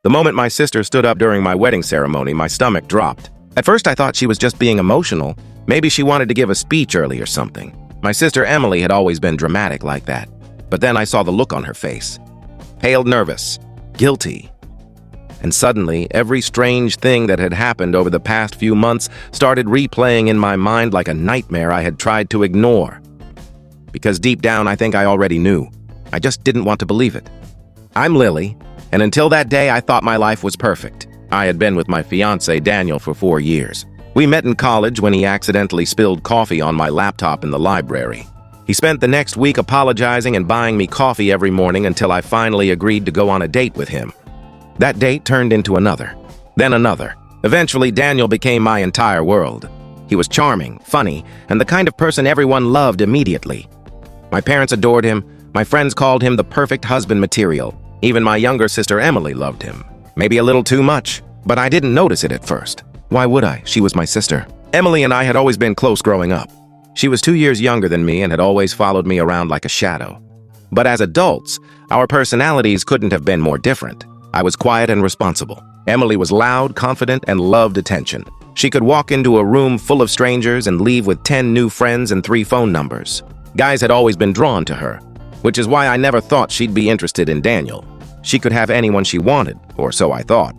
The moment my sister stood up during my wedding ceremony, my stomach dropped. At first, I thought she was just being emotional. Maybe she wanted to give a speech early or something. My sister Emily had always been dramatic like that. But then I saw the look on her face. Pale, nervous, guilty. And suddenly, every strange thing that had happened over the past few months started replaying in my mind like a nightmare I had tried to ignore. Because deep down, I think I already knew. I just didn't want to believe it. I'm Lily, and until that day, I thought my life was perfect. I had been with my fiancé, Daniel, for 4 years. We met in college when he accidentally spilled coffee on my laptop in the library. He spent the next week apologizing and buying me coffee every morning until I finally agreed to go on a date with him. That date turned into another, then another. Eventually, Daniel became my entire world. He was charming, funny, and the kind of person everyone loved immediately. My parents adored him. My friends called him the perfect husband material. Even my younger sister Emily loved him. Maybe a little too much, but I didn't notice it at first. Why would I? She was my sister. Emily and I had always been close growing up. She was 2 years younger than me and had always followed me around like a shadow. But as adults, our personalities couldn't have been more different. I was quiet and responsible. Emily was loud, confident, and loved attention. She could walk into a room full of strangers and leave with 10 new friends and 3 phone numbers. Guys had always been drawn to her, which is why I never thought she'd be interested in Daniel. She could have anyone she wanted, or so I thought.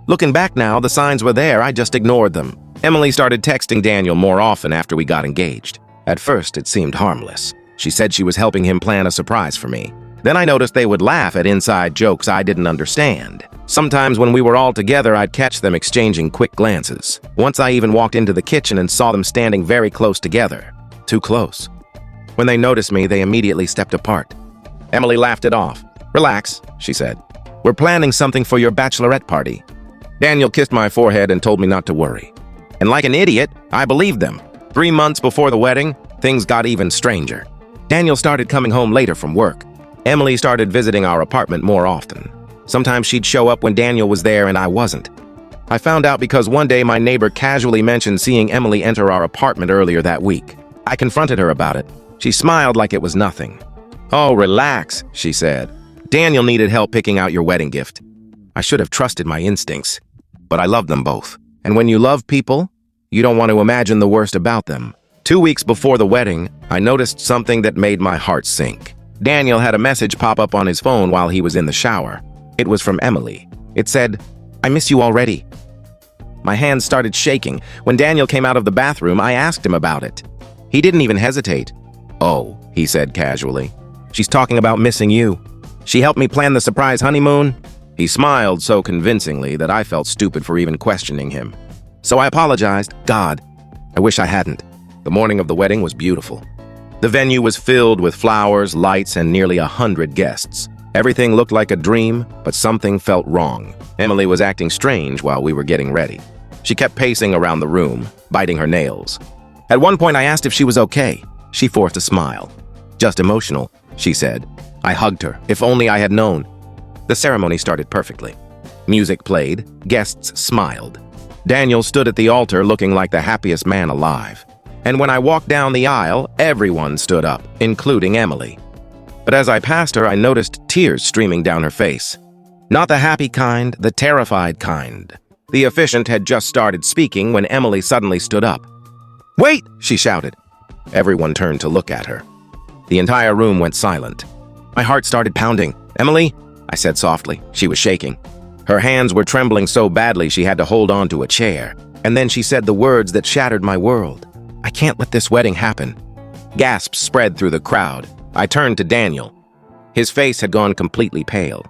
Looking back now, the signs were there, I just ignored them. Emily started texting Daniel more often after we got engaged. At first, it seemed harmless. She said she was helping him plan a surprise for me. Then I noticed they would laugh at inside jokes I didn't understand. Sometimes when we were all together, I'd catch them exchanging quick glances. Once I even walked into the kitchen and saw them standing very close together. Too close. When they noticed me, they immediately stepped apart. Emily laughed it off. "Relax," she said. "We're planning something for your bachelorette party." Daniel kissed my forehead and told me not to worry. And like an idiot, I believed them. 3 months before the wedding, things got even stranger. Daniel started coming home later from work. Emily started visiting our apartment more often. Sometimes she'd show up when Daniel was there and I wasn't. I found out because one day my neighbor casually mentioned seeing Emily enter our apartment earlier that week. I confronted her about it. She smiled like it was nothing. "Oh, relax," she said. "Daniel needed help picking out your wedding gift." I should have trusted my instincts, but I loved them both. And when you love people, you don't want to imagine the worst about them. 2 weeks before the wedding, I noticed something that made my heart sink. Daniel had a message pop up on his phone while he was in the shower. It was from Emily. It said, "I miss you already." My hands started shaking. When Daniel came out of the bathroom, I asked him about it. He didn't even hesitate. "Oh," he said casually. "She's talking about missing you. She helped me plan the surprise honeymoon." He smiled so convincingly that I felt stupid for even questioning him. So I apologized. God, I wish I hadn't. The morning of the wedding was beautiful. The venue was filled with flowers, lights, and nearly 100 guests. Everything looked like a dream, but something felt wrong. Emily was acting strange while we were getting ready. She kept pacing around the room, biting her nails. At one point, I asked if she was okay. She forced a smile. "Just emotional," she said. I hugged her. If only I had known. The ceremony started perfectly. Music played. Guests smiled. Daniel stood at the altar looking like the happiest man alive. And when I walked down the aisle, everyone stood up, including Emily. But as I passed her, I noticed tears streaming down her face. Not the happy kind, the terrified kind. The officiant had just started speaking when Emily suddenly stood up. "Wait!" she shouted. Everyone turned to look at her. The entire room went silent. My heart started pounding. "Emily?" I said softly. She was shaking. Her hands were trembling so badly she had to hold on to a chair. And then she said the words that shattered my world. "I can't let this wedding happen." Gasps spread through the crowd. I turned to Daniel. His face had gone completely pale.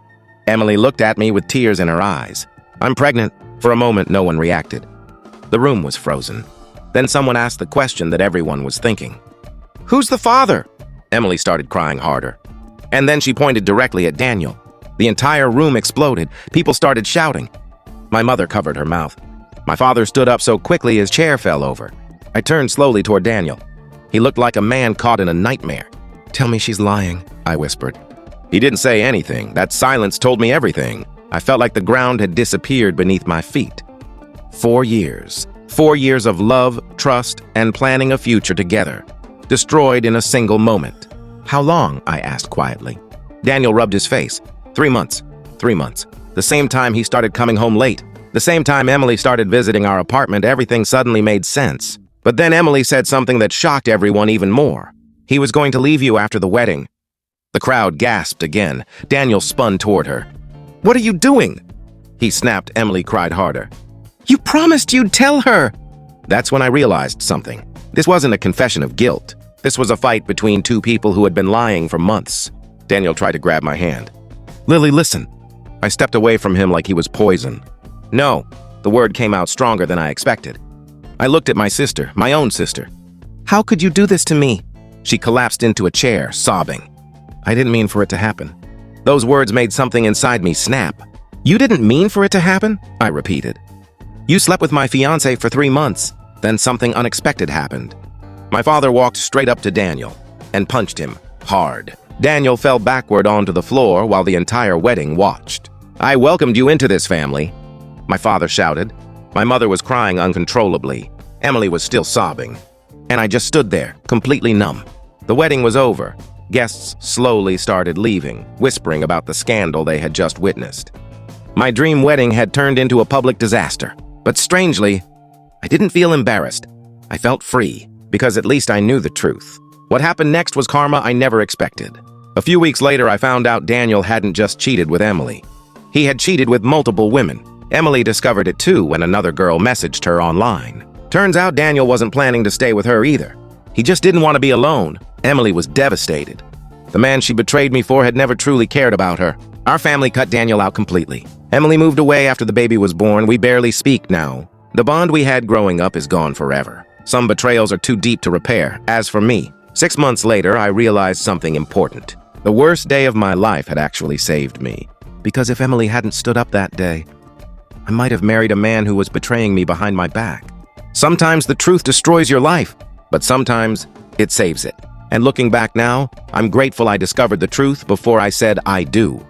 Emily looked at me with tears in her eyes. "I'm pregnant." For a moment, no one reacted. The room was frozen. Then someone asked the question that everyone was thinking. "Who's the father?" Emily started crying harder. And then she pointed directly at Daniel. The entire room exploded. People started shouting. My mother covered her mouth. My father stood up so quickly his chair fell over. I turned slowly toward Daniel. He looked like a man caught in a nightmare. "Tell me she's lying," I whispered. He didn't say anything. That silence told me everything. I felt like the ground had disappeared beneath my feet. 4 years. 4 years of love, trust, and planning a future together. Destroyed in a single moment. "How long?" I asked quietly. Daniel rubbed his face. 3 months. 3 months. The same time he started coming home late. The same time Emily started visiting our apartment, everything suddenly made sense. But then Emily said something that shocked everyone even more. He was going to leave you after the wedding. The crowd gasped again. Daniel spun toward her. "What are you doing?" He snapped. Emily cried harder. "You promised you'd tell her!" That's when I realized something. This wasn't a confession of guilt. This was a fight between two people who had been lying for months. Daniel tried to grab my hand. "Lily, listen." I stepped away from him like he was poison. "No." The word came out stronger than I expected. I looked at my sister, my own sister. "How could you do this to me?" She collapsed into a chair, sobbing. I didn't mean for it to happen. Those words made something inside me snap. "You didn't mean for it to happen?" I repeated. "You slept with my fiancé for 3 months. Then something unexpected happened." My father walked straight up to Daniel and punched him hard. Daniel fell backward onto the floor while the entire wedding watched. "I welcomed you into this family," my father shouted. My mother was crying uncontrollably. Emily was still sobbing. And I just stood there, completely numb. The wedding was over. Guests slowly started leaving, whispering about the scandal they had just witnessed. My dream wedding had turned into a public disaster. But strangely, I didn't feel embarrassed. I felt free, because at least I knew the truth. What happened next was karma I never expected. A few weeks later, I found out Daniel hadn't just cheated with Emily. He had cheated with multiple women. Emily discovered it too when another girl messaged her online. Turns out Daniel wasn't planning to stay with her either. He just didn't want to be alone. Emily was devastated. The man she betrayed me for had never truly cared about her. Our family cut Daniel out completely. Emily moved away after the baby was born. We barely speak now. The bond we had growing up is gone forever. Some betrayals are too deep to repair. As for me, 6 months later, I realized something important. The worst day of my life had actually saved me. Because if Emily hadn't stood up that day, I might have married a man who was betraying me behind my back. Sometimes the truth destroys your life, but sometimes it saves it. And looking back now, I'm grateful I discovered the truth before I said I do.